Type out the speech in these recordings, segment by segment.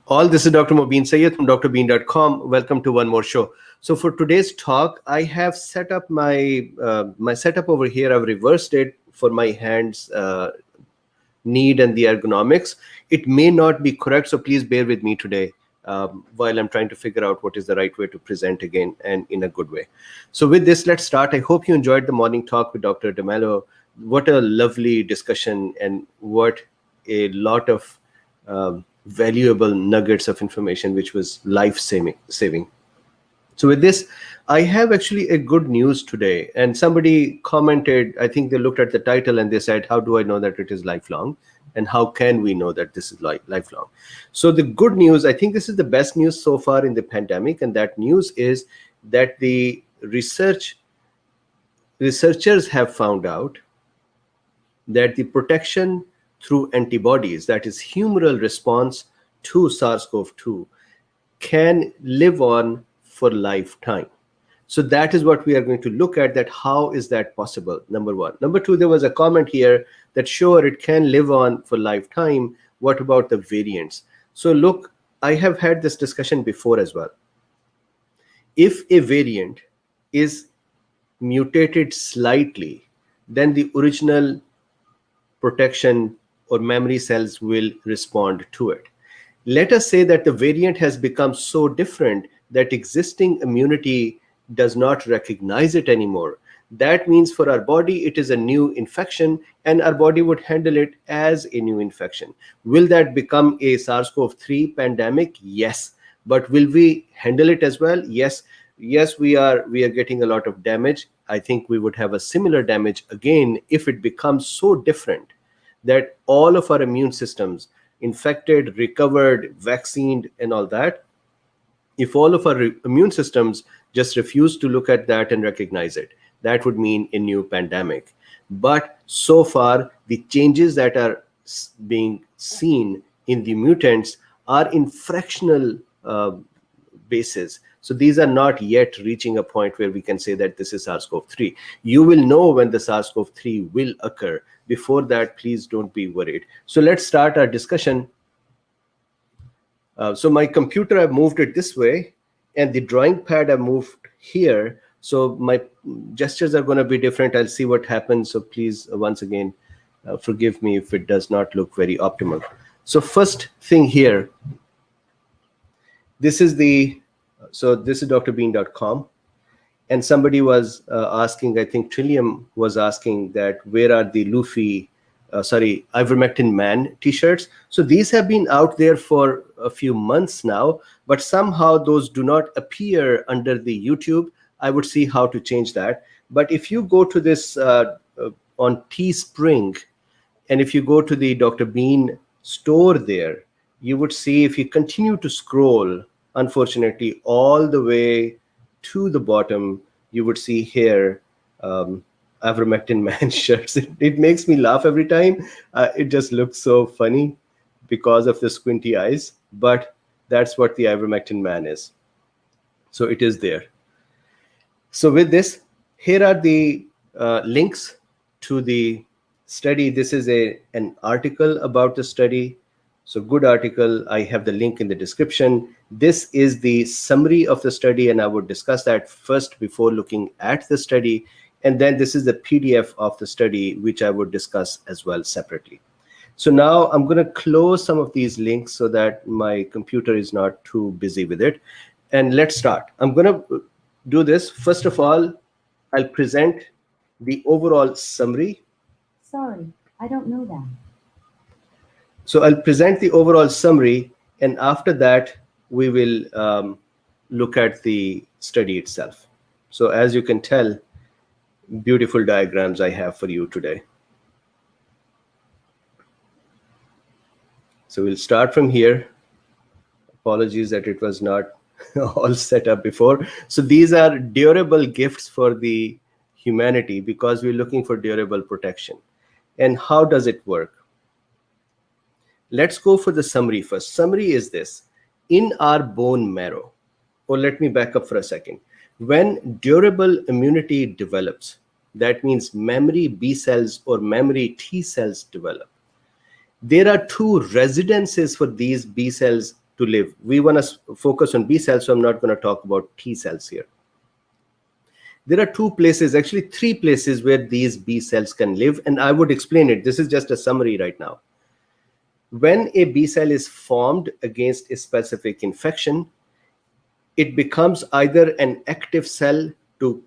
All, this is Dr. Mobeen Sayed from drbeen.com. Welcome to one more show. So for today's talk, I have set up my setup over here. I've reversed it for my hands need and the ergonomics. It may not be correct, so please bear with me today while I'm trying to figure out what is the right way to present again and in a good way. So with this, let's start. I hope you enjoyed the morning talk with Dr. DeMello. What a lovely discussion and what a lot of valuable nuggets of information, which was life saving. So with this, I have actually a good news today. And somebody commented, I think they looked at the title and they said, how do I know that it is lifelong? And how can we know that this is lifelong? So the good news, I think this is the best news so far in the pandemic. And that news is that the researchers have found out that the protection through antibodies, that is humoral response to SARS-CoV-2, can live on for lifetime. So that is what we are going to look at, that how is that possible, number one. Number two, there was a comment here that sure, it can live on for lifetime. What about the variants? So look, I have had this discussion before as well. If a variant is mutated slightly, then the original protection or memory cells will respond to it. Let us say that the variant has become so different that existing immunity does not recognize it anymore. That means for our body, it is a new infection and our body would handle it as a new infection. Will that become a SARS-CoV-3 pandemic? Yes. But will we handle it as well? Yes. Yes, we are getting a lot of damage. I think we would have a similar damage again if it becomes so different that all of our immune systems, infected, recovered, vaccinated, and all that, if all of our immune systems just refuse to look at that and recognize it, that would mean a new pandemic. But so far, the changes that are being seen in the mutants are in fractional basis. So these are not yet reaching a point where we can say that this is SARS-CoV-3. You will know when the SARS-CoV-3 will occur. Before that, please don't be worried. So let's start our discussion. So my computer, I've moved it this way, and the drawing pad I've moved here. So my gestures are going to be different. I'll see what happens. So please, once again, forgive me if it does not look very optimal. So first thing here, this is drbeen.com. And somebody was asking, I think Trillium was asking that where are the Ivermectin Man t-shirts. So these have been out there for a few months now, but somehow those do not appear under the YouTube. I would see how to change that. But if you go to this on Teespring, and if you go to the Dr. Bean store there, you would see, if you continue to scroll, unfortunately, all the way to the bottom, you would see here Ivermectin Man shirts. It makes me laugh every time. It just looks so funny because of the squinty eyes, but that's what the Ivermectin Man is. So it is there. So with this, here are the links to the study. This is an article about the study. So good article. I have the link in the description. This is the summary of the study, and I would discuss that first before looking at the study. And then this is the PDF of the study, which I would discuss as well separately. So now I'm going to close some of these links so that my computer is not too busy with it. And let's start. I'm going to do this. First of all, I'll present the overall summary. Sorry, I don't know that. So I'll present the overall summary, and after that, we will look at the study itself. So as you can tell, beautiful diagrams I have for you today. So we'll start from here. Apologies that it was not all set up before. So these are durable gifts for the humanity because we're looking for durable protection. And how does it work? Let's go for the summary first. Summary is this. In our bone marrow, or let me back up for a second. When durable immunity develops, that means memory B cells or memory T cells develop. There are two residences for these B cells to live. We want to focus on B cells, so I'm not going to talk about T cells here. There are two places, actually three places, where these B cells can live, and I would explain it. This is just a summary right now. When a B cell is formed against a specific infection, it becomes either an active cell to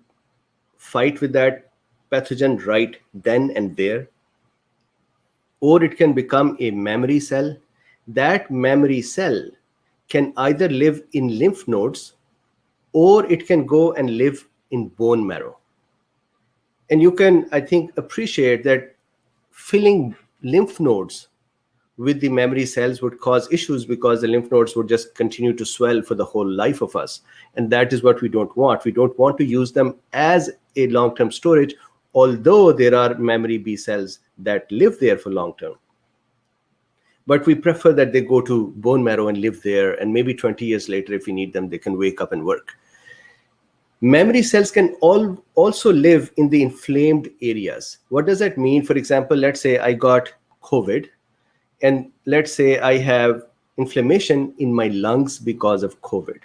fight with that pathogen right then and there, or it can become a memory cell. That memory cell can either live in lymph nodes, or it can go and live in bone marrow. And you can, I think, appreciate that filling lymph nodes with the memory cells would cause issues, because the lymph nodes would just continue to swell for the whole life of us. And that is what we don't want. We don't want to use them as a long-term storage, although there are memory B cells that live there for long-term. But we prefer that they go to bone marrow and live there, and maybe 20 years later, if we need them, they can wake up and work. Memory cells can also live in the inflamed areas. What does that mean? For example, let's say I got COVID, and let's say I have inflammation in my lungs because of COVID.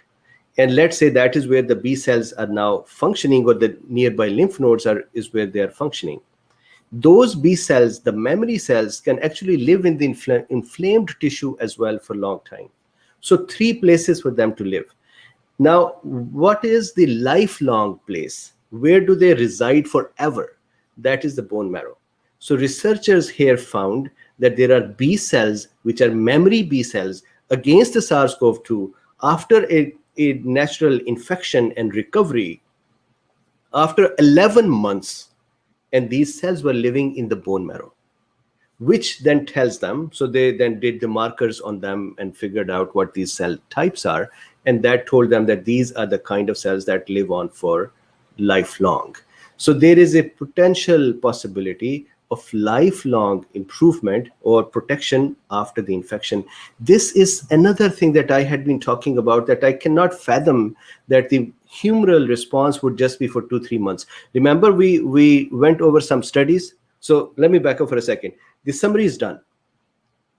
And let's say that is where the B cells are now functioning, or the nearby lymph nodes is where they are functioning. Those B cells, the memory cells, can actually live in the inflamed tissue as well for a long time. So three places for them to live. Now, what is the lifelong place? Where do they reside forever? That is the bone marrow. So researchers here found that there are B cells, which are memory B cells, against the SARS-CoV-2 after a natural infection and recovery after 11 months. And these cells were living in the bone marrow, which then tells them, so they then did the markers on them and figured out what these cell types are. And that told them that these are the kind of cells that live on for lifelong. So there is a potential possibility of lifelong improvement or protection after the infection. This is another thing that I had been talking about, that I cannot fathom that the humoral response would just be for 2-3 months. Remember, we went over some studies. So let me back up for a second. The summary is done.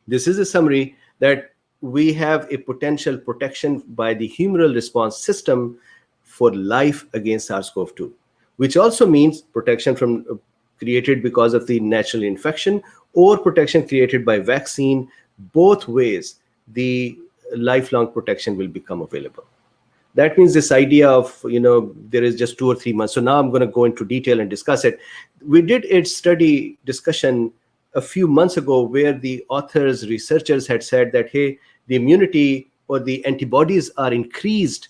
This is a summary that we have a potential protection by the humoral response system for life against SARS-CoV-2, which also means protection from created because of the natural infection, or protection created by vaccine. Both ways, the lifelong protection will become available. That means this idea of, there is just 2 or 3 months. So now I'm going to go into detail and discuss it. We did a study discussion a few months ago where the authors, researchers had said that, hey, the immunity or the antibodies are increased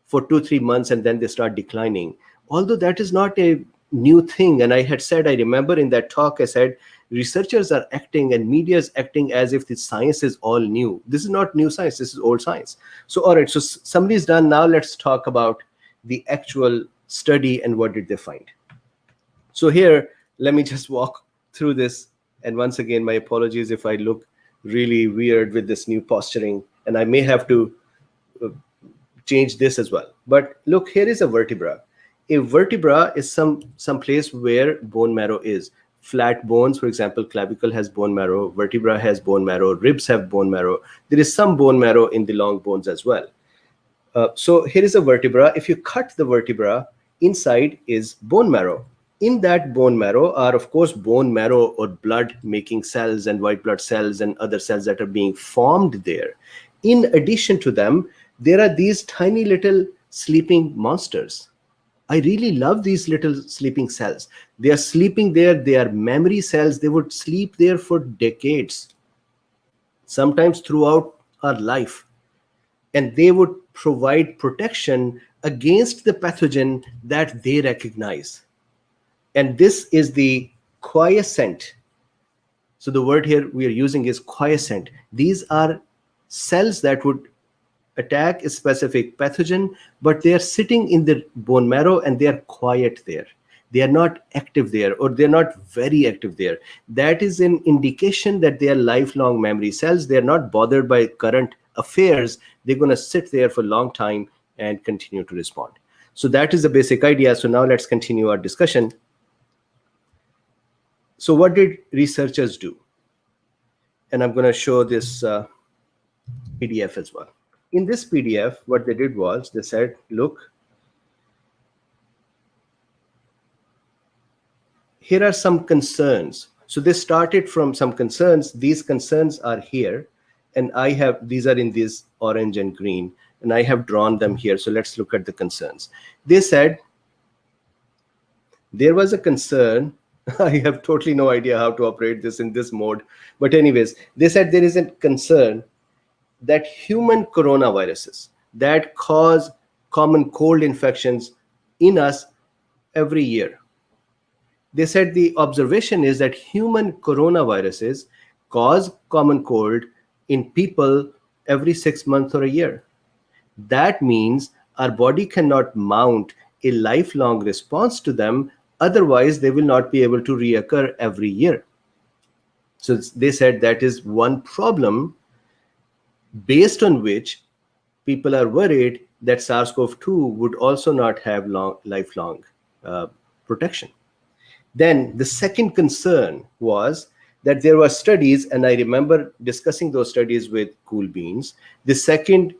for 2-3 months and then they start declining. Although that is not a new thing. And I had said, I remember in that talk, I said, researchers are acting and media is acting as if the science is all new. This is not new science. This is old science. So, all right. So somebody's done. Now let's talk about the actual study and what did they find. So here, let me just walk through this. And once again, my apologies if I look really weird with this new posturing, and I may have to change this as well. But look, here is a vertebra. A vertebra is some place where bone marrow is. Flat bones, for example, clavicle has bone marrow, vertebra has bone marrow, ribs have bone marrow. There is some bone marrow in the long bones as well. So here is a vertebra. If you cut the vertebra, inside is bone marrow. In that bone marrow are, of course, bone marrow or blood-making cells and white blood cells and other cells that are being formed there. In addition to them, there are these tiny little sleeping monsters. I really love these little sleeping cells. They are sleeping there. They are memory cells. They would sleep there for decades, sometimes throughout our life. And they would provide protection against the pathogen that they recognize. And this is the quiescent. So the word here we are using is quiescent. These are cells that would attack a specific pathogen, but they are sitting in the bone marrow and they are quiet there. They are not active there, or they're not very active there. That is an indication that they are lifelong memory cells. They're not bothered by current affairs. They're going to sit there for a long time and continue to respond. So that is the basic idea. So now let's continue our discussion. So what did researchers do? And I'm going to show this PDF as well. In this PDF, what they did was they said, look, here are some concerns. So they started from some concerns. These concerns are here, and these are in this orange and green, and I have drawn them here. So let's look at the concerns. They said there was a concern. I have totally no idea how to operate this in this mode. But anyways, they said there is a concern that human coronaviruses that cause common cold infections in us every year. They said the observation is that human coronaviruses cause common cold in people every 6 months or a year. That means our body cannot mount a lifelong response to them. Otherwise, they will not be able to reoccur every year. So they said that is one problem based on which people are worried that SARS-CoV-2 would also not have lifelong protection. Then the second concern was that there were studies, and I remember discussing those studies with Cool Beans. The second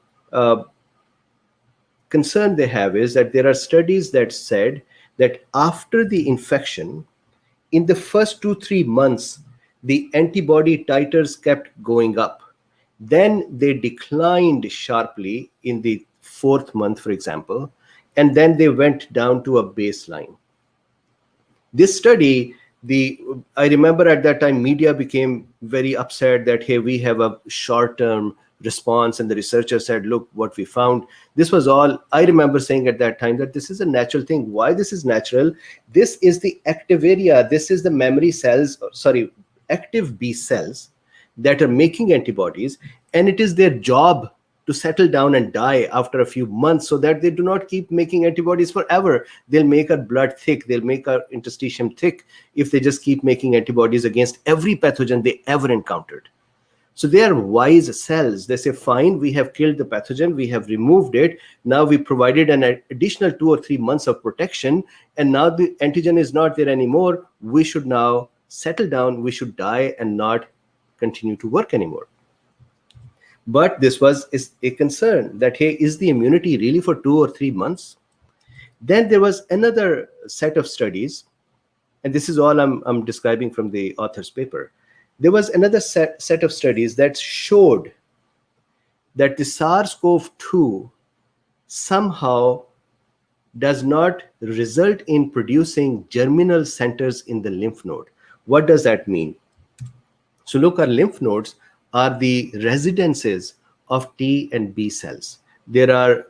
concern they have is that there are studies that said that after the infection, in the first 2-3 months, the antibody titers kept going up. Then they declined sharply in the 4th month, for example, and then they went down to a baseline. This study, I remember at that time, media became very upset that, hey, we have a short-term response, and the researcher said, look what we found. This was all, I remember saying at that time that this is a natural thing. Why this is natural? This is the active area. This is the memory cells, active B cells that are making antibodies, and it is their job to settle down and die after a few months so that they do not keep making antibodies forever. They'll make our blood thick. They'll make our interstitium thick if they just keep making antibodies against every pathogen they ever encountered. So they are wise cells. They say, fine, we have killed the pathogen. We have removed it. Now we provided an additional 2 or 3 months of protection. And now the antigen is not there anymore. We should now settle down. We should die and not continue to work anymore. But this was a concern that, hey, is the immunity really for 2 or 3 months? Then there was another set of studies, and this is all I'm describing from the author's paper. There was another set of studies that showed that the SARS-CoV-2 somehow does not result in producing germinal centers in the lymph node. What does that mean? So look, our lymph nodes are the residences of T and B cells. There are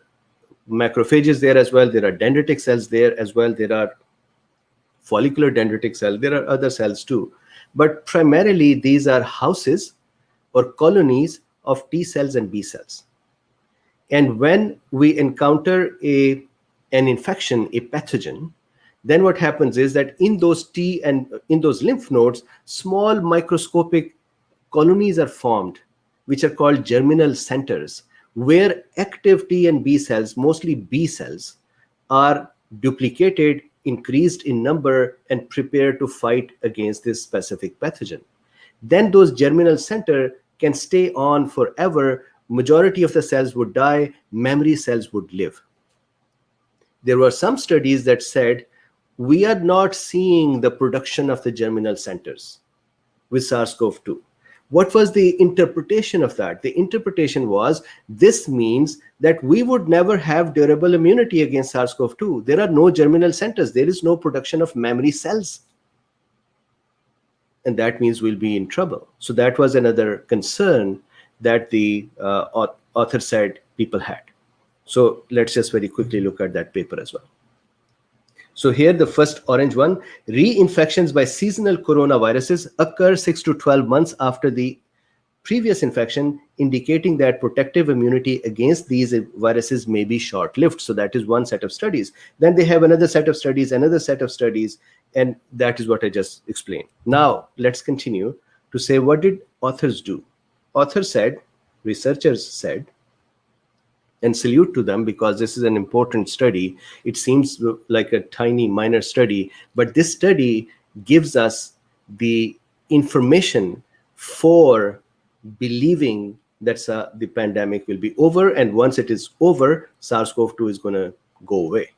macrophages there as well. There are dendritic cells there as well. There are follicular dendritic cells. There are other cells too. But primarily, these are houses or colonies of T cells and B cells. And when we encounter an infection, a pathogen, then what happens is that in those in those lymph nodes, small microscopic colonies are formed, which are called germinal centers, where active T and B cells, mostly B cells, are duplicated, increased in number, and prepared to fight against this specific pathogen. Then those germinal center can stay on forever. Majority of the cells would die, memory cells would live. There were some studies that said, we are not seeing the production of the germinal centers with SARS-CoV-2. What was the interpretation of that? The interpretation was, this means that we would never have durable immunity against SARS-CoV-2. There are no germinal centers. There is no production of memory cells. And that means we'll be in trouble. So that was another concern that the author said people had. So let's just very quickly look at that paper as well. So here, the first orange one, reinfections by seasonal coronaviruses occur 6 to 12 months after the previous infection, indicating that protective immunity against these viruses may be short-lived. So that is one set of studies. Then they have another set of studies, another set of studies, and that is what I just explained. Now, let's continue to say, what did authors do? Authors said, researchers said, and salute to them because this is an important study. It seems like a tiny minor study, but this study gives us the information for believing the pandemic will be over, and once it is over, SARS-CoV-2 is going to go away.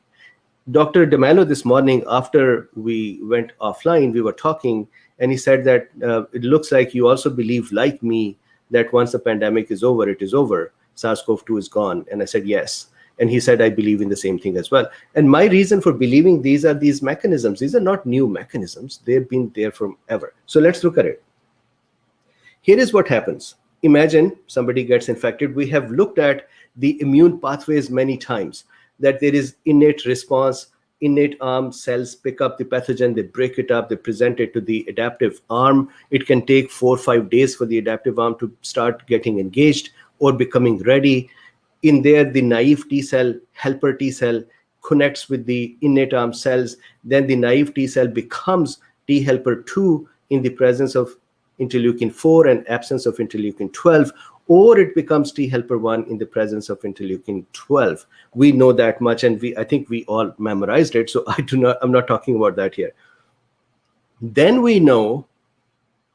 Dr. DeMello this morning, after we went offline, we were talking, and he said that it looks like you also believe, like me, that once the pandemic is over, it is over. SARS-CoV-2 is gone. And I said, yes. And he said, I believe in the same thing as well. And my reason for believing these are these mechanisms. These are not new mechanisms. They've been there forever. So let's look at it. Here is what happens. Imagine somebody gets infected. We have looked at the immune pathways many times, that there is innate response. Innate arm cells pick up the pathogen, they break it up, they present it to the adaptive arm. It can take 4 or 5 days for the adaptive arm to start getting engaged or becoming ready. In there, the naive T cell, helper T cell, connects with the innate arm cells. Then the naive T cell becomes T helper 2 in the presence of interleukin 4 and absence of interleukin 12, or it becomes T helper 1 in the presence of interleukin 12. We know that much, and I think we all memorized it, so I'm not talking about that here. Then we know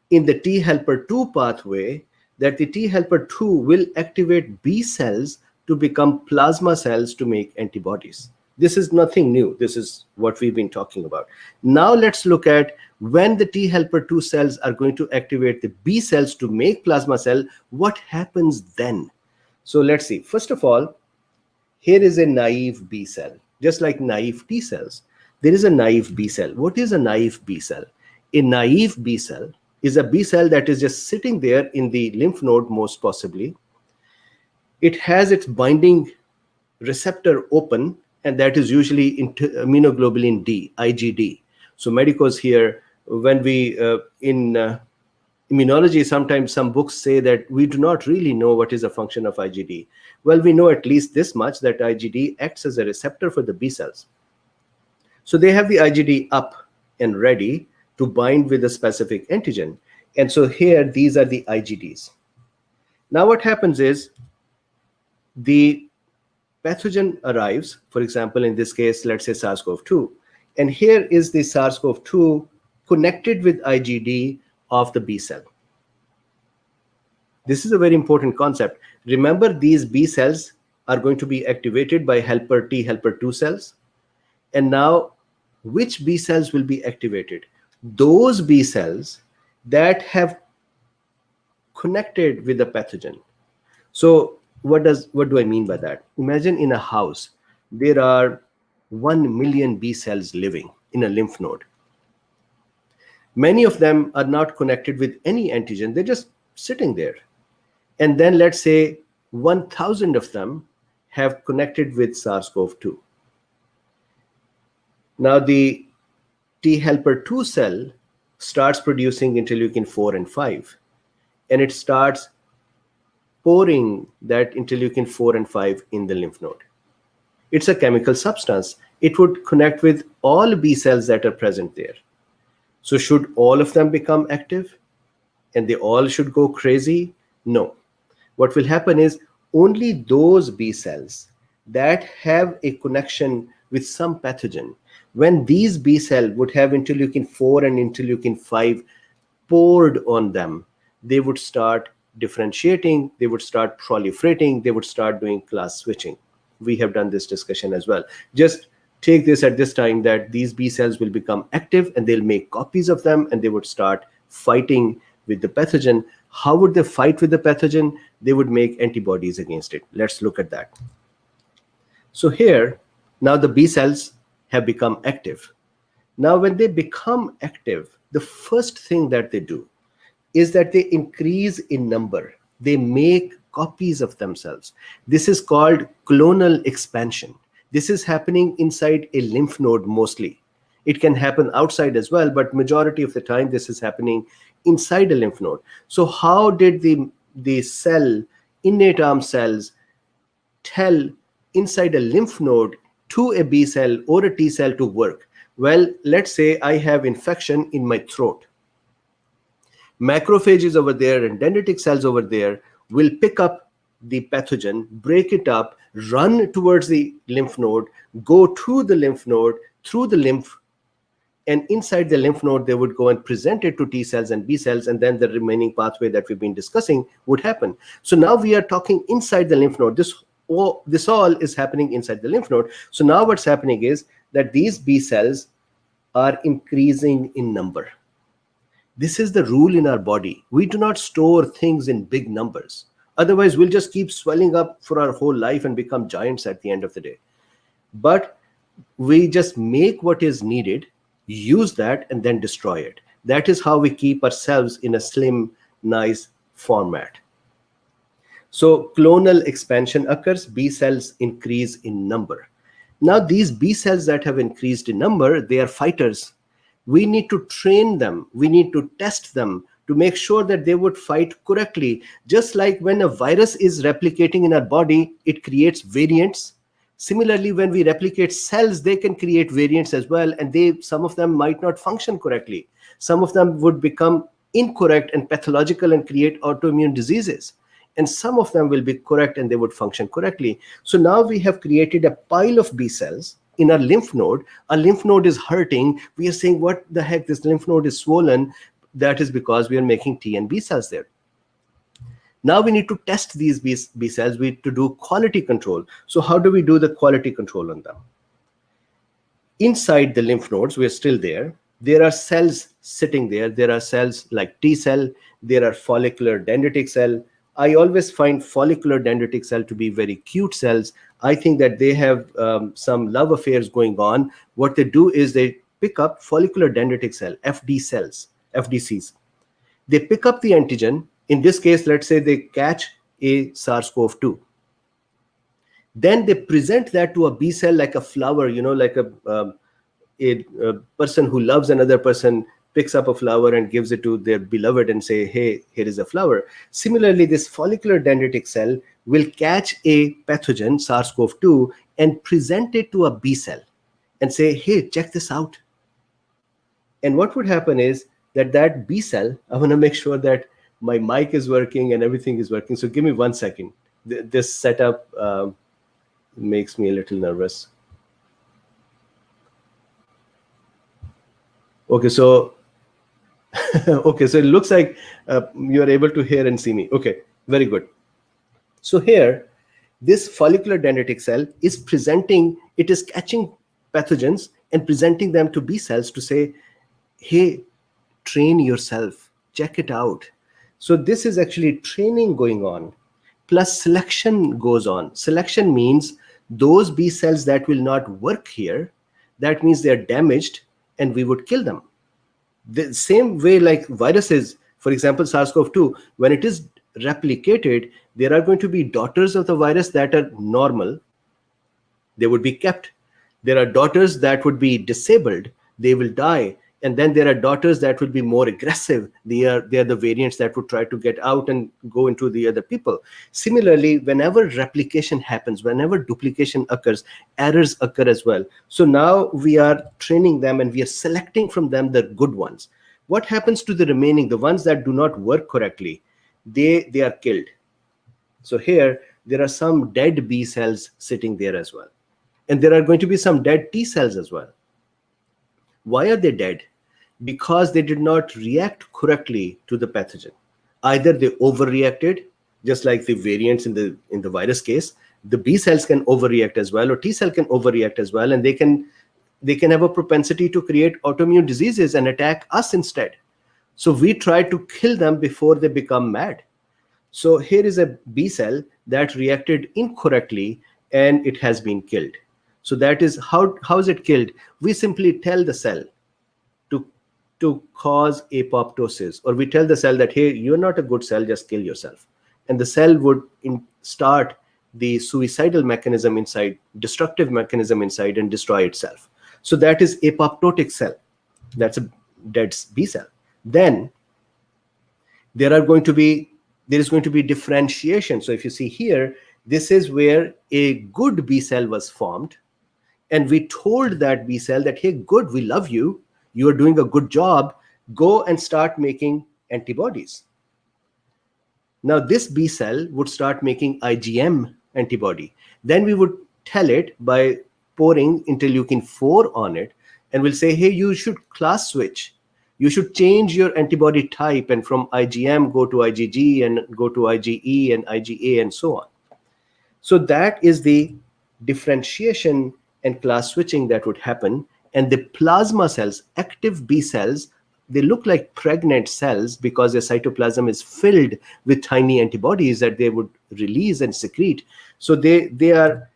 in the T helper 2 pathway that the T helper 2 will activate B cells to become plasma cells to make antibodies. This is nothing new. This is what we've been talking about. Now let's look at when the T helper 2 cells are going to activate the B cells to make plasma cell, what happens then? So let's see. First of all, here is a naive B cell. Just like naive T cells, there is a naive B cell. What is a naive B cell? A naive B cell is a B cell that is just sitting there in the lymph node, most possibly. It has its binding receptor open, and that is usually immunoglobulin D, IgD. So medicos here, when we, in immunology, sometimes some books say that we do not really know what is a function of IgD. Well, we know at least this much, that IgD acts as a receptor for the B cells. So they have the IgD up and ready to bind with a specific antigen. And so here, these are the IgDs. Now what happens is the pathogen arrives, for example, in this case, let's say SARS-CoV-2. And here is the SARS-CoV-2 connected with IgD of the B cell. This is a very important concept. Remember, these B cells are going to be activated by helper T helper 2 cells. And now, which B cells will be activated? Those B cells that have connected with the pathogen. So what do I mean by that? Imagine in a house, there are 1 million B cells living in a lymph node. Many of them are not connected with any antigen. They're just sitting there. And then let's say 1,000 of them have connected with SARS-CoV-2. Now the T helper 2 cell starts producing interleukin 4 and 5. And it starts pouring that interleukin 4 and 5 in the lymph node. It's a chemical substance. It would connect with all B cells that are present there. So should all of them become active and they all should go crazy? No. What will happen is only those B cells that have a connection with some pathogen, when these B cells would have interleukin 4 and interleukin 5 poured on them, they would start differentiating, they would start proliferating, they would start doing class switching. We have done this discussion as well. Just take this at this time, that these B cells will become active and they'll make copies of them and they would start fighting with the pathogen. How would they fight with the pathogen? They would make antibodies against it. Let's look at that. So here, now the B cells have become active. Now when they become active, the first thing that they do is that they increase in number. They make copies of themselves. This is called clonal expansion. This is happening inside a lymph node mostly. It can happen outside as well, but majority of the time this is happening inside a lymph node. So how did the cell, innate arm cells, tell inside a lymph node to a B cell or a T cell to work? Well, let's say I have infection in my throat. Macrophages over there and dendritic cells over there will pick up the pathogen, break it up, run towards the lymph node, go to the lymph node, through the lymph, And inside the lymph node, they would go and present it to T cells and B cells, and then the remaining pathway that we've been discussing would happen. So now we are talking inside the lymph node. This all is happening inside the lymph node. So now what's happening is that these B cells are increasing in number. This is the rule in our body. We do not store things in big numbers. Otherwise, we'll just keep swelling up for our whole life and become giants at the end of the day. But we just make what is needed, use that, and then destroy it. That is how we keep ourselves in a slim, nice format. So clonal expansion occurs, B cells increase in number. Now these B cells that have increased in number, they are fighters. We need to train them. We need to test them to make sure that they would fight correctly. Just like when a virus is replicating in our body, it creates variants. Similarly, when we replicate cells, they can create variants as well, and some of them might not function correctly. Some of them would become incorrect and pathological and create autoimmune diseases. And some of them will be correct and they would function correctly. So now we have created a pile of B cells in our lymph node. Our lymph node is hurting. We are saying, what the heck, this lymph node is swollen. That is because we are making T and B cells there. Now we need to test these B cells. We need to do quality control. So how do we do the quality control on them? Inside the lymph nodes, we're still there. There are cells sitting there. There are cells like T cell. There are follicular dendritic cell. I always find follicular dendritic cell to be very cute cells. I think that they have some love affairs going on. What they do is they pick up follicular dendritic cell, FD cells, FDCs. They pick up the antigen. In this case, let's say they catch a SARS-CoV-2. Then they present that to a B cell like a flower, like a person who loves another person picks up a flower and gives it to their beloved and say, hey, here is a flower. Similarly, this follicular dendritic cell will catch a pathogen, SARS-CoV-2, and present it to a B cell and say, hey, check this out. And what would happen is that B cell, I want to make sure that my mic is working and everything is working. So give me 1 second. This setup makes me a little nervous. Okay, so okay, so it looks like you are able to hear and see me. Okay, very good. So here, this follicular dendritic cell is presenting, it is catching pathogens and presenting them to B cells to say, hey, train yourself, check it out. So this is actually training going on, plus selection goes on. Selection means those B cells that will not work here, that means they're damaged and we would kill them. The same way like viruses, for example, SARS-CoV-2, when it is replicated, there are going to be daughters of the virus that are normal. They would be kept. There are daughters that would be disabled. They will die. And then there are daughters that would be more aggressive. They are the variants that would try to get out and go into the other people. Similarly, whenever replication happens, whenever duplication occurs, errors occur as well. So now we are training them and we are selecting from them the good ones. What happens to the remaining, the ones that do not work correctly? They are killed. So here, there are some dead B cells sitting there as well. And there are going to be some dead T cells as well. Why are they dead? Because they did not react correctly to the pathogen. Either they overreacted, just like the variants in the virus case. The B cells can overreact as well, or T cell can overreact as well, and they can have a propensity to create autoimmune diseases and attack us instead. So we try to kill them before they become mad. So here is a B cell that reacted incorrectly and it has been killed. So that is how is it killed? We simply tell the cell to cause apoptosis, or we tell the cell that, hey, you're not a good cell, just kill yourself. And the cell would start the suicidal mechanism inside, destructive mechanism inside, and destroy itself. So that is apoptotic cell. That's a dead B cell. Then there is going to be differentiation. So if you see here, this is where a good B cell was formed. And we told that B cell that, hey, good, we love you. You are doing a good job. Go and start making antibodies. Now this B cell would start making IgM antibody. Then we would tell it by pouring interleukin-4 on it and we'll say, hey, you should class switch. You should change your antibody type, and from IgM go to IgG and go to IgE and IgA and so on. So that is the differentiation and class switching that would happen. And the plasma cells, active B cells, they look like pregnant cells because their cytoplasm is filled with tiny antibodies that they would release and secrete. So they are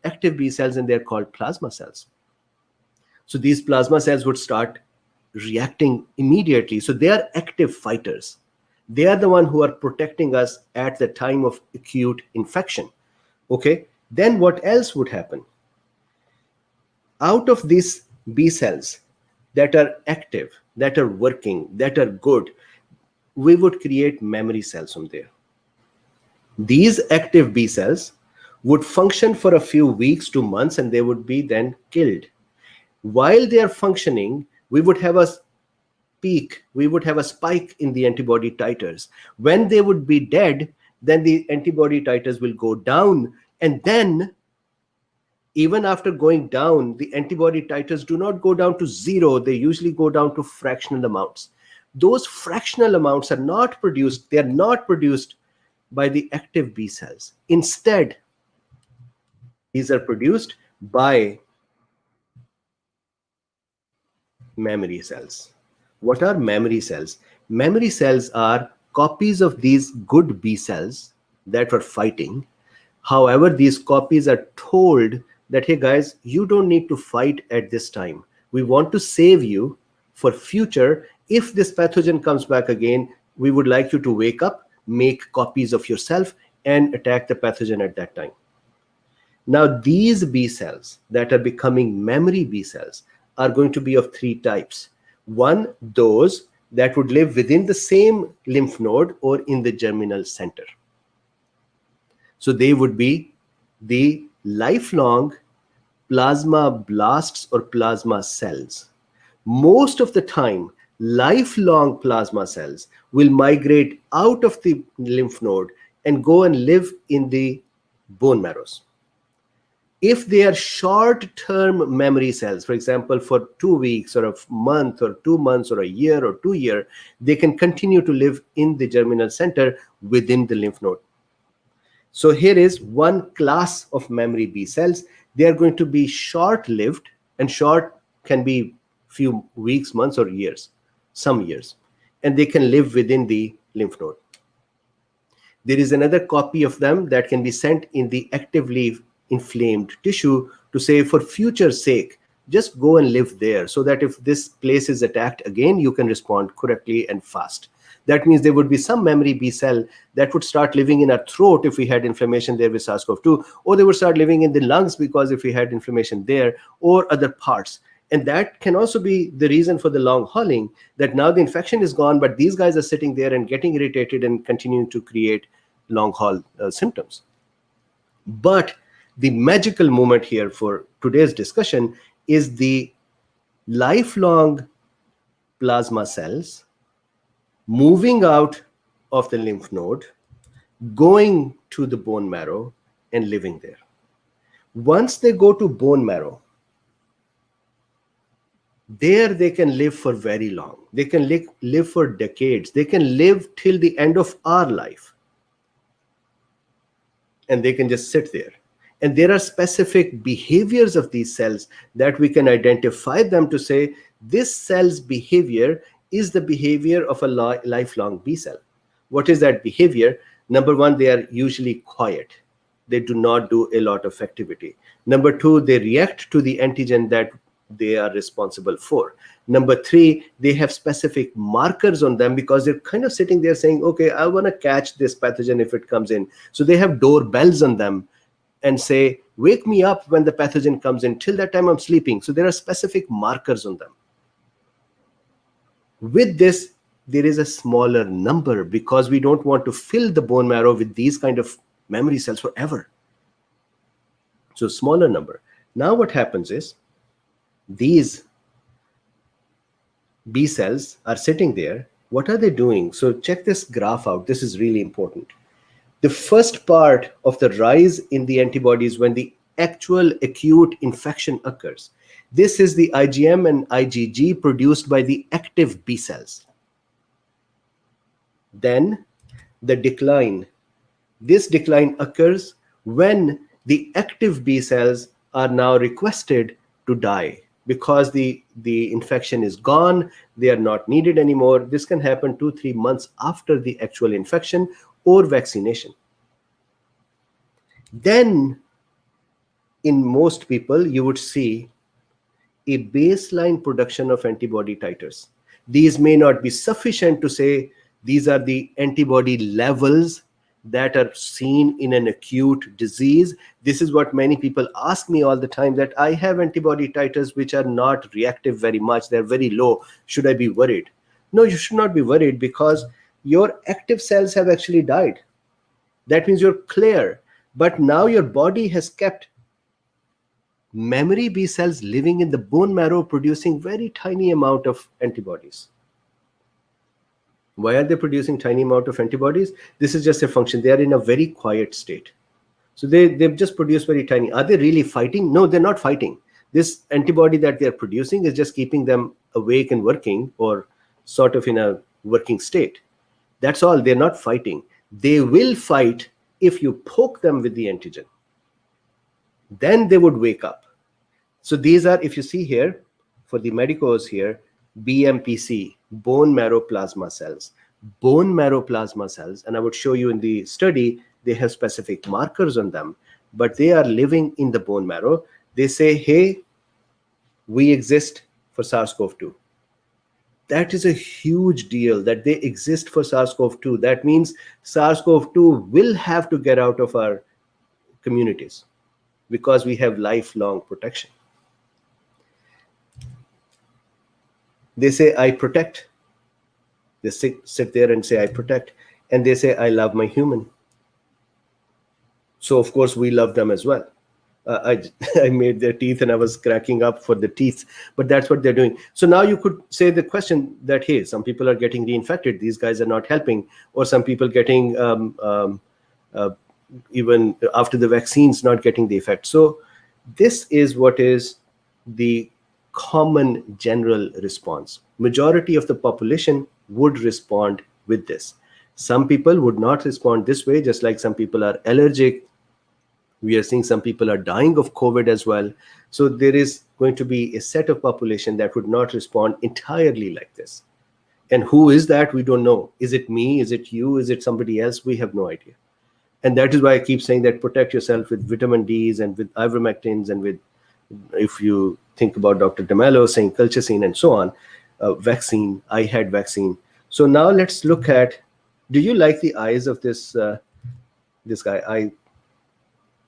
active B cells, and they're called plasma cells. So these plasma cells would start reacting immediately. So they are active fighters. They are the one who are protecting us at the time of acute infection. Okay, then what else would happen? Out of these B cells that are active, that are working, that are good, we would create memory cells from there. These active B cells would function for a few weeks to months, and they would be then killed. While they are functioning, we would have a peak, we would have a spike in the antibody titers. When they would be dead, then the antibody titers will go down, and then even after going down, the antibody titers do not go down to zero. They usually go down to fractional amounts. Those fractional amounts are not produced. They are not produced by the active B cells. Instead, these are produced by memory cells. What are memory cells? Memory cells are copies of these good B cells that were fighting. However, these copies are told that, hey guys, you don't need to fight at this time. We want to save you for future. If this pathogen comes back again, we would like you to wake up, make copies of yourself, and attack the pathogen at that time. Now, these B cells that are becoming memory B cells are going to be of three types. One, those that would live within the same lymph node or in the germinal center. So they would be the lifelong plasma blasts or plasma cells. Most of the time, lifelong plasma cells will migrate out of the lymph node and go and live in the bone marrows. If they are short-term memory cells, for example, for 2 weeks or a month or 2 months or a year or 2 years, they can continue to live in the germinal center within the lymph node. So here is one class of memory B cells. They are going to be short-lived, and short can be few weeks, months, or years, some years, and they can live within the lymph node. There is another copy of them that can be sent in the actively inflamed tissue to say, for future sake, just go and live there, so that if this place is attacked again, you can respond correctly and fast. That means there would be some memory B cell that would start living in our throat if we had inflammation there with SARS-CoV-2, or they would start living in the lungs because if we had inflammation there, or other parts. And that can also be the reason for the long hauling, that now the infection is gone, but these guys are sitting there and getting irritated and continuing to create long haul symptoms. But the magical moment here for today's discussion is the lifelong plasma cells moving out of the lymph node, going to the bone marrow and living there. Once they go to bone marrow, there they can live for very long. They can live for decades. They can live till the end of our life. And they can just sit there. And there are specific behaviors of these cells that we can identify them to say, this cell's behavior is the behavior of a lifelong B cell. What is that behavior? Number one, they are usually quiet. They do not do a lot of activity. Number two, they react to the antigen that they are responsible for. Number three, they have specific markers on them because they're kind of sitting there saying, okay, I want to catch this pathogen if it comes in. So they have doorbells on them and say, wake me up when the pathogen comes in. Till that time, I'm sleeping. So there are specific markers on them. With this, there is a smaller number because we don't want to fill the bone marrow with these kind of memory cells forever. So smaller number. Now what happens is, these B cells are sitting there. What are they doing? So check this graph out. This is really important. The first part of the rise in the antibodies when the actual acute infection occurs, This is the IgM and IgG produced by the active B cells. Then the decline. This decline occurs when the active B cells are now requested to die because the infection is gone, they are not needed anymore. This can happen 2-3 months after the actual infection or vaccination. Then in most people, you would see a baseline production of antibody titers. These may not be sufficient to say these are the antibody levels that are seen in an acute disease. This is what many people ask me all the time, that I have antibody titers which are not reactive very much, they're very low. Should I be worried? No, you should not be worried, because your active cells have actually died. That means you're clear. But now your body has kept memory B cells living in the bone marrow producing very tiny amount of antibodies. Why are they producing tiny amount of antibodies? This is just a function. They are in a very quiet state. So they've just produced very tiny. Are they really fighting? No, they're not fighting. This antibody that they're producing is just keeping them awake and working, or sort of in a working state. That's all. They're not fighting. They will fight if you poke them with the antigen. Then they would wake up. So these are, if you see here, for the medicos here, BMPC, bone marrow plasma cells. Bone marrow plasma cells, and I would show you in the study, they have specific markers on them, but they are living in the bone marrow. They say, hey, we exist for SARS-CoV-2. That is a huge deal that they exist for SARS-CoV-2. That means SARS-CoV-2 will have to get out of our communities because we have lifelong protection. They say, I protect. They sit there and say, I protect. And they say, I love my human. So, of course, we love them as well. I made their teeth and I was cracking up for the teeth, but that's what they're doing. So now you could say the question that, hey, some people are getting reinfected. These guys are not helping. Or some people getting, even after the vaccines, not getting the effect. So this is what is the common general response. Majority of the population would respond with this. Some people would not respond this way, just like some people are allergic. We are seeing some people are dying of COVID as well. So there is going to be a set of population that would not respond entirely like this. And who is that? We don't know. Is it me? Is it you? Is it somebody else? We have no idea. And that is why I keep saying that protect yourself with vitamin Ds and with ivermectins and with, if you think about Dr. D'Mello saying colchicine and so on, vaccine. I had vaccine. So now let's look at, do you like the eyes of this this guy?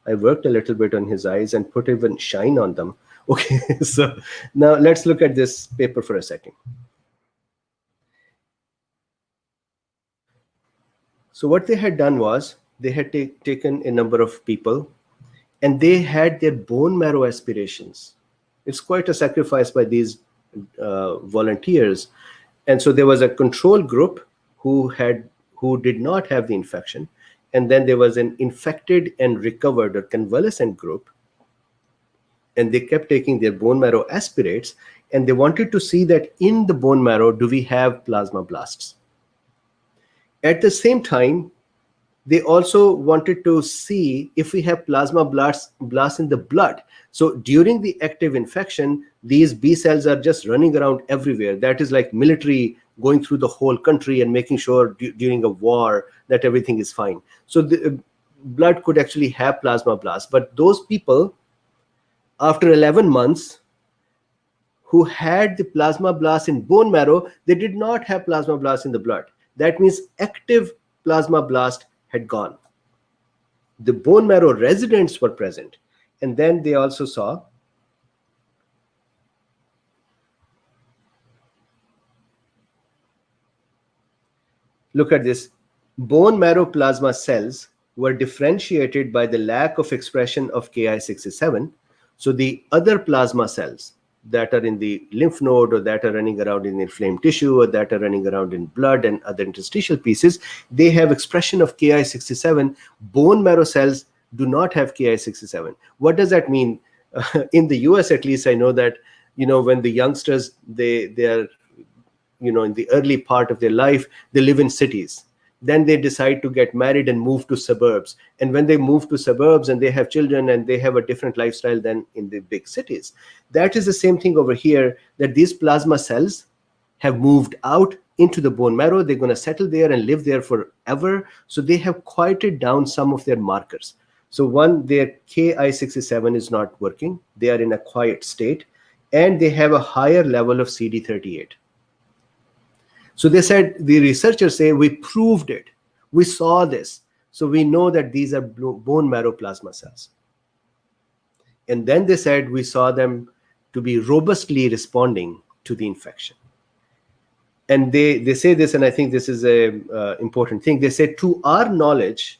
I worked a little bit on his eyes and put even shine on them. Okay, so now let's look at this paper for a second. So what they had done was they had taken a number of people and they had their bone marrow aspirations. It's quite a sacrifice by these volunteers. And so there was a control group who did not have the infection. And then there was an infected and recovered or convalescent group. And they kept taking their bone marrow aspirates. And they wanted to see that in the bone marrow, do we have plasmablasts? At the same time, they also wanted to see if we have plasmablasts in the blood. So during the active infection, these B cells are just running around everywhere. That is like military going through the whole country and making sure during a war that everything is fine. So the blood could actually have plasmablasts. But those people, after 11 months, who had the plasmablasts in bone marrow, they did not have plasmablasts in the blood. That means active plasmablast had gone. The bone marrow residents were present. And then they also saw look at this. Bone marrow plasma cells were differentiated by the lack of expression of Ki67. So the other plasma cells that are in the lymph node or that are running around in inflamed tissue or that are running around in blood and other interstitial pieces, they have expression of Ki67. Bone marrow cells do not have Ki67. What does that mean? in the US, at least, I know that, when the youngsters, they are, in the early part of their life, they live in cities. Then they decide to get married and move to suburbs. And when they move to suburbs and they have children and they have a different lifestyle than in the big cities. That is the same thing over here, that these plasma cells have moved out into the bone marrow. They're going to settle there and live there forever. So they have quieted down some of their markers. So one, their Ki67 is not working. They are in a quiet state, and they have a higher level of CD38. So they said, the researchers say, we proved it. We saw this. So we know that these are bone marrow plasma cells. And then they said, we saw them to be robustly responding to the infection. And they say this, and I think this is a important thing. They say, to our knowledge,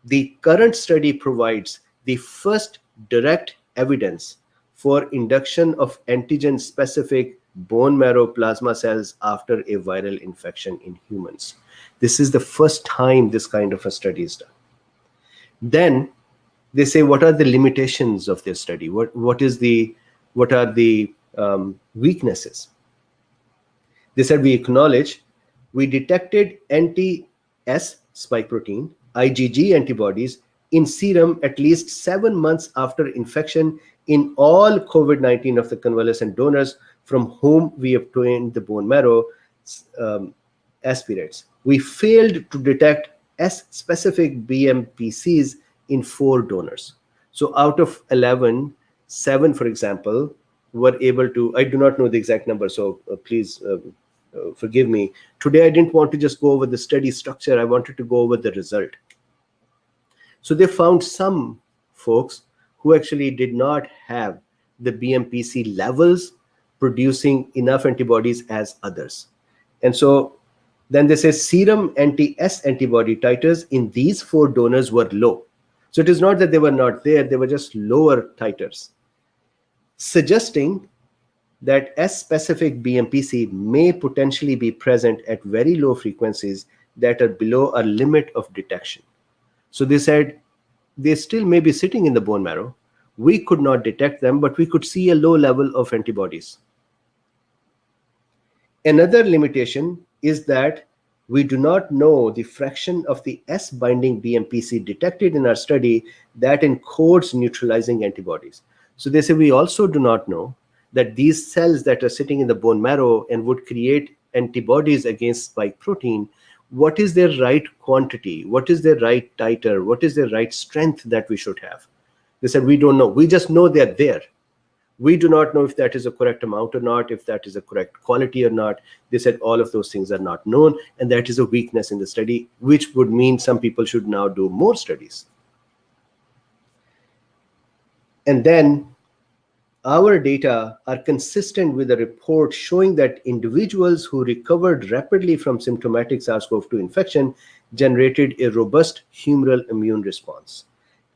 the current study provides the first direct evidence for induction of antigen-specific bone marrow plasma cells after a viral infection in humans. This is the first time this kind of a study is done. Then they say, what are the limitations of this study? What are the weaknesses? They said, we acknowledge we detected anti-S spike protein, IgG antibodies in serum at least 7 months after infection in all COVID-19 of the convalescent donors from whom we obtained the bone marrow aspirates. We failed to detect S-specific BMPCs in 4 donors. So out of 11, 7, for example, were able to, I do not know the exact number, so please forgive me. Today, I didn't want to just go over the study structure. I wanted to go over the result. So they found some folks who actually did not have the BMPC levels producing enough antibodies as others. And so then they say serum anti-S antibody titers in these 4 donors were low. So it is not that they were not there, they were just lower titers, suggesting that S-specific BMPC may potentially be present at very low frequencies that are below our limit of detection. So they said they still may be sitting in the bone marrow. We could not detect them, but we could see a low level of antibodies. Another limitation is that we do not know the fraction of the S-binding BMPC detected in our study that encodes neutralizing antibodies. So they say we also do not know that these cells that are sitting in the bone marrow and would create antibodies against spike protein, what is their right quantity? What is their right titer? What is their right strength that we should have? They said, we don't know. We just know they're there. We do not know if that is a correct amount or not, if that is a correct quality or not. They said all of those things are not known, and that is a weakness in the study, which would mean some people should now do more studies. And then our data are consistent with a report showing that individuals who recovered rapidly from symptomatic SARS-CoV-2 infection generated a robust humoral immune response.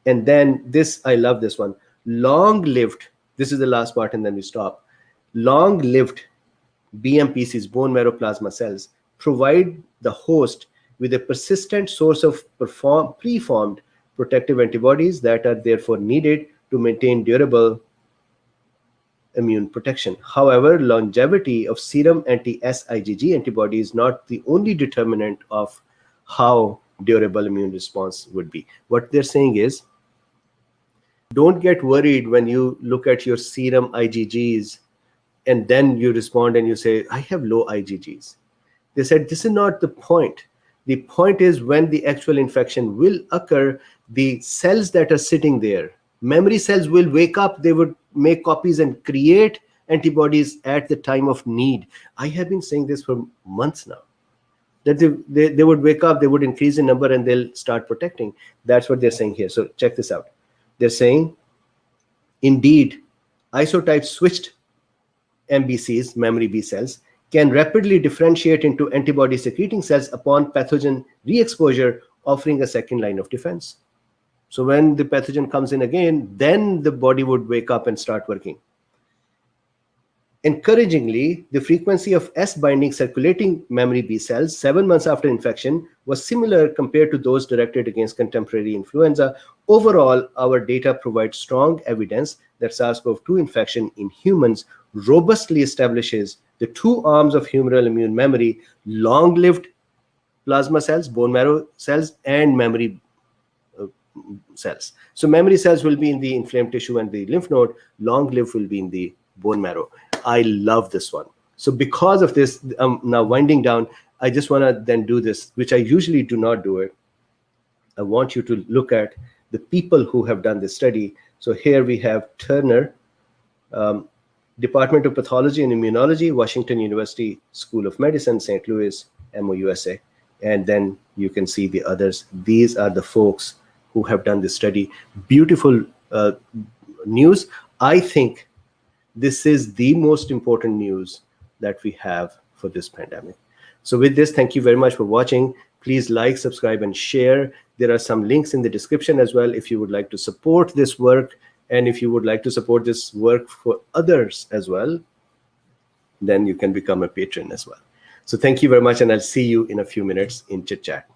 And then this, I love this one, long-lived, this is the last part and then we stop, long-lived BMPCs, bone marrow plasma cells, provide the host with a persistent source of preformed protective antibodies that are therefore needed to maintain durable immune protection. However, longevity of serum anti-S IgG antibody is not the only determinant of how durable immune response would be. What they're saying is, don't get worried when you look at your serum IgGs and then you respond and you say, I have low IgGs. They said, this is not the point. The point is when the actual infection will occur, the cells that are sitting there, memory cells will wake up, they would make copies and create antibodies at the time of need. I have been saying this for months now, that they would wake up, they would increase in number and they'll start protecting. That's what they're saying here. So check this out. They're saying, indeed, isotype switched MBCs, memory B cells, can rapidly differentiate into antibody secreting cells upon pathogen re-exposure, offering a second line of defense. So when the pathogen comes in again, then the body would wake up and start working. Encouragingly, the frequency of S-binding circulating memory B cells 7 months after infection was similar compared to those directed against contemporary influenza. Overall, our data provides strong evidence that SARS-CoV-2 infection in humans robustly establishes the two arms of humoral immune memory: long-lived plasma cells, bone marrow cells, and memory cells. So memory cells will be in the inflamed tissue and the lymph node. Long-lived will be in the bone marrow. I love this one. So because of this, now winding down, I just want to then do this, which I usually do not do it. I want you to look at the people who have done this study. So here we have Turner, Department of Pathology and Immunology, Washington University School of Medicine, St. Louis, MOUSA. And then you can see the others. These are the folks who have done this study. Beautiful news. I think this is the most important news that we have for this pandemic. So with this, thank you very much for watching. Please like, subscribe, and share. There are some links in the description as well if you would like to support this work, and if you would like to support this work for others as well, then you can become a patron as well. So thank you very much, and I'll see you in a few minutes in Chit Chat.